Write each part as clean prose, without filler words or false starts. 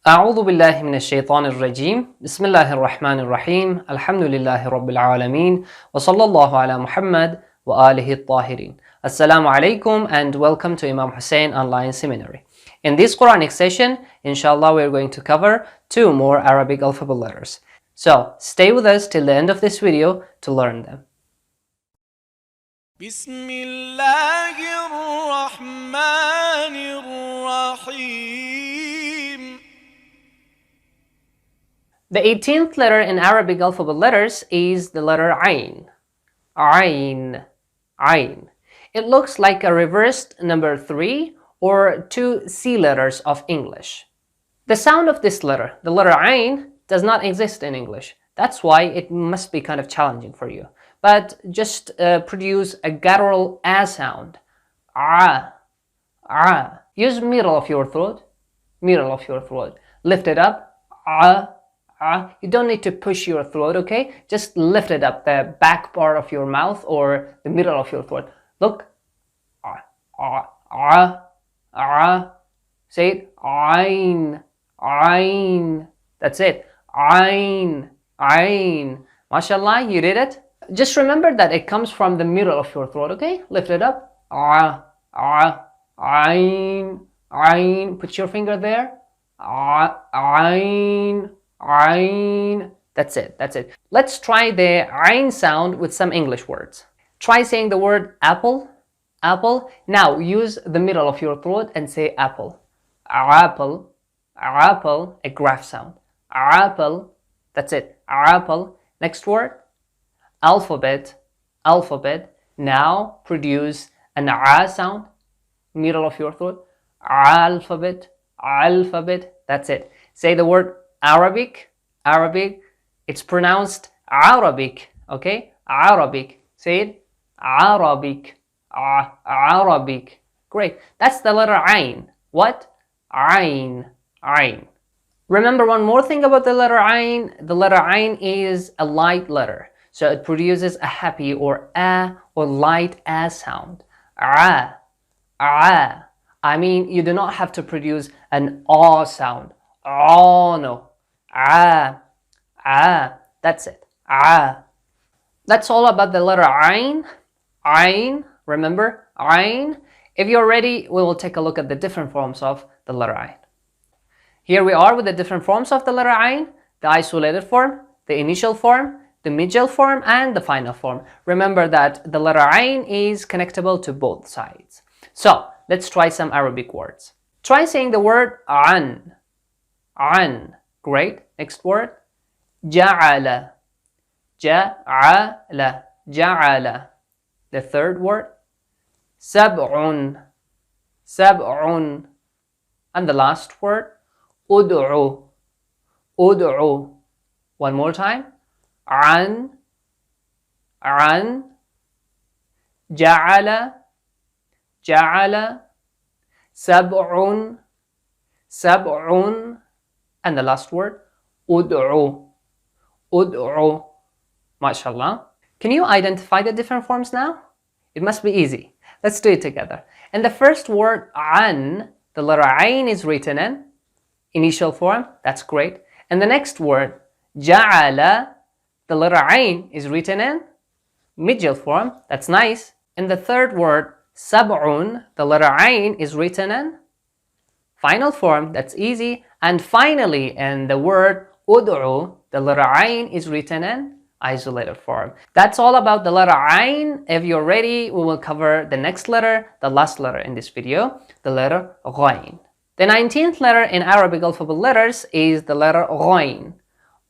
أعوذ بالله من الشيطان الرجيم بسم الله الرحمن الرحيم الحمد لله رب العالمين وصلى الله على محمد وآله الطاهرين. Assalamu alaikum and welcome to Imam HUSAIN online seminary. In this Quranic session, inshallah, we're going to cover 2 more Arabic alphabet letters. So stay with us till the end of this video to learn them. بسم الله الرحمن الرحيم. The 18th letter in Arabic alphabet letters is the letter Ayn. Ayn. Ayn. It looks like a reversed number 3 or 2 C letters of English. The sound of this letter, the letter Ayn, does not exist in English. That's why it must be kind of challenging for you. But just produce a guttural A sound. Ah. Ah. Use middle of your throat. Middle of your throat. Lift it up. Ah. Ah. You don't need to push your throat, okay? Just lift it up, the back part of your mouth or the middle of your throat. Look. Ah. Ah. Ah. Ah. Say it. Ayn. Ayn. That's it. Ayn. Ayn. MashaAllah, you did it. Just remember that it comes from the middle of your throat, okay? Lift it up. Ah. Ah. Ayn. Ayn. Put your finger there. Ah. Ayn. Ayn. That's it. That's it. Let's try the Ayn sound with some English words. Try saying the word apple. Apple. Now use the middle of your throat and say apple. Apple. Apple. A graph sound. Apple. That's it. Apple. Next word. Alphabet. Alphabet. Now produce an A sound. Middle of your throat. Alphabet. Alphabet. That's it. Say the word Arabic. Arabic. It's pronounced Arabic. Okay? Arabic. Say it. Arabic. Arabic. Great. That's the letter Ayn. What? Ayn. Ayn. Remember one more thing about the letter Ayn. The letter Ayn is a light letter. So it produces a happy or a or light A sound. Ah. Ah. I mean, you do not have to produce an A sound. Oh no. Ah. Ah. That's it. Ah. That's all about the letter Ayn. Ayn. Remember? Ayn. If you're ready, we will take a look at the different forms of the letter Ayn. Here we are with the different forms of the letter Ayn. The isolated form, the initial form, the middle form, and the final form. Remember that the letter Ayn is connectable to both sides. So, let's try some Arabic words. Try saying the word an. An. Great. Next word. Ja'ala. Ja'ala. Ja'ala. The third word. Sab'un. Sab'un. And the last word. Ud'u. Ud'u. One more time. An. An. Ja'ala. Ja'ala. Sab'un. Sab'un. And the last word. Ud'u. Ud'u. MashaAllah. Can you identify the different forms now? It must be easy. Let's do it together. In the first word, an, the letter Ayn is written in initial form. That's great. And the next word, ja'ala, the letter Ayn is written in middle form. That's nice. In the third word, sab'un, the letter Ayn is written in final form. That's easy. And finally, in the word ud'u, the letter Ayn is written in isolated form. That's all about the letter Ayn. If you're ready, we will cover the next letter, the last letter in this video, the letter Ghayn. The 19th letter in Arabic alphabet letters is the letter Ghayn.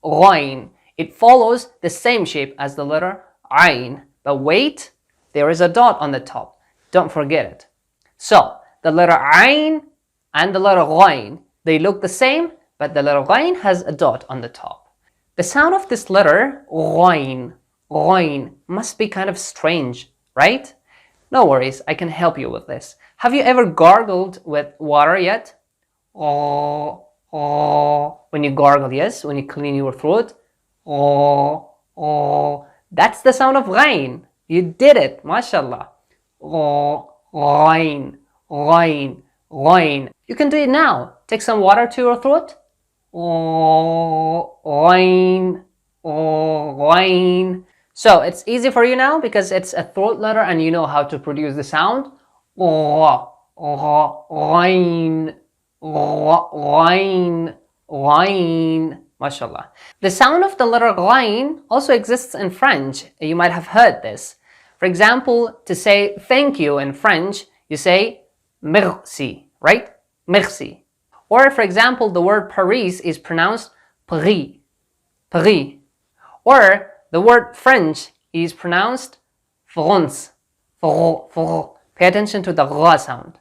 Ghayn. It follows the same shape as the letter Ayn. But wait, there is a dot on the top. Don't forget it. So, the letter Ayn and the letter Ghayn, they look the same, but the letter Ghayn has a dot on the top. The sound of this letter, Ghayn, Ghayn, must be kind of strange, right? No worries, I can help you with this. Have you ever gargled with water yet? Oh, oh. When you gargle, yes, when you clean your throat. Oh, oh. That's the sound of Ghayn. You did it, mashallah. Oh, Ghayn, Ghayn, Ghayn. You can do it now. Take some water to your throat. Ghayn, Ghayn. So it's easy for you now because it's a throat letter and you know how to produce the sound. Ghayn, Ghayn, Ghayn. MashaAllah. The sound of the letter Ghayn also exists in French. You might have heard this. For example, to say thank you in French, you say merci, right? Merci. Or for example, the word Paris is pronounced Paris, Paris. Or the word French is pronounced France, France. Pay attention to the Ra sound.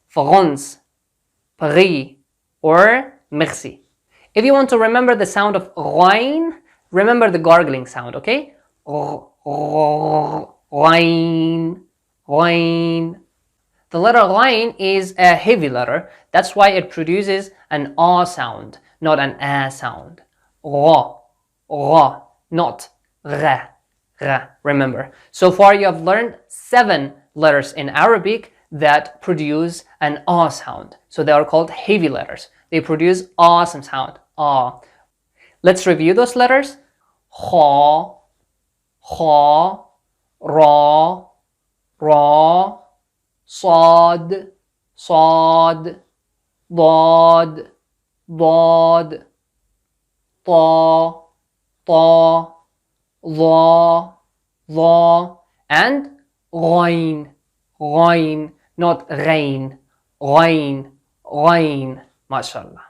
France, Paris, or merci. If you want to remember the sound of Ghayn, remember the gargling sound, okay? Ghayn, Ghayn. The letter Ghayn is a heavy letter. That's why it produces an ah sound, not an a sound. Ra, ra, not ra, ra. Remember. So far you have learned 7 letters in Arabic that produce an ah sound. So they are called heavy letters. They produce awesome sound. Ah. Let's review those letters. Kha, kha, ra, ra, صاد صاد ضاد ضاد طا طا ظا ظا and غين غين not غين غين غين. MashaAllah.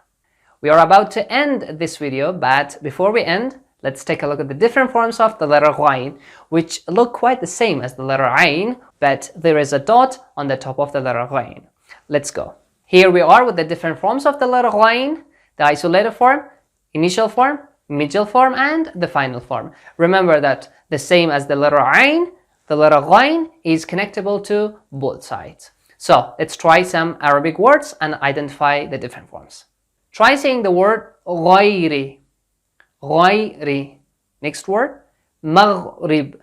We are about to end this video, but before we end, let's take a look at the different forms of the letter Ghayn, which look quite the same as the letter Ayn, but there is a dot on the top of the letter Ghayn. Let's go. Here we are with the different forms of the letter Ghayn, the isolated form, initial form, middle form, and the final form. Remember that the same as the letter Ayn, the letter Ghayn is connectable to both sides. So let's try some Arabic words and identify the different forms. Try saying the word غيري. غيري. Next word, مغرب.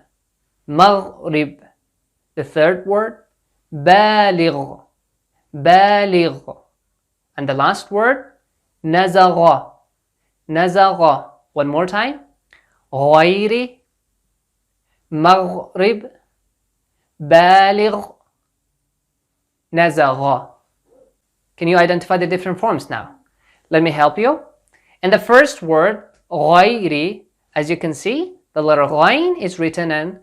مغرب. The third word, بالغ. بالغ. And the last word, نزغ. نزغ. One more time. غيري. مغرب. بالغ. نزغ. Can you identify the different forms now? Let me help you. In the first word, غيري, as you can see, the letter Ghayn is written in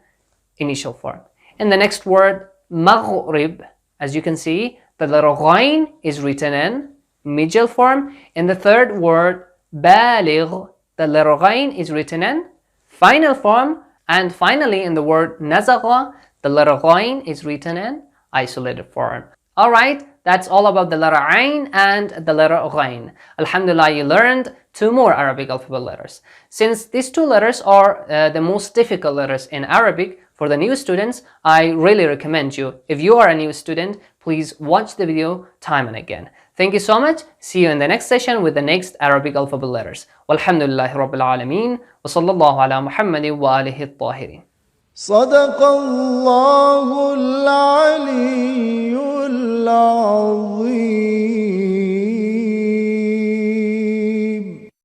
initial form. In the next word, مغرب, as you can see, the letter Ghayn is written in middle form. In the third word, بالغ, the letter Ghayn is written in final form. And finally, in the word نزغ, the letter Ghayn is written in isolated form. Alright, that's all about the letter Ayn and the letter Ghayn. Alhamdulillah, you learned 2 more Arabic alphabet letters. Since these 2 letters are the most difficult letters in Arabic for the new students, I really recommend you, if you are a new student, please watch the video time and again. Thank you so much. See you in the next session with the next Arabic alphabet letters. Walhamdulillahi Rabbil Alameen. Wa sallallahu ala Muhammadin wa alihi at-tahirin. صدق الله العلي العظيم.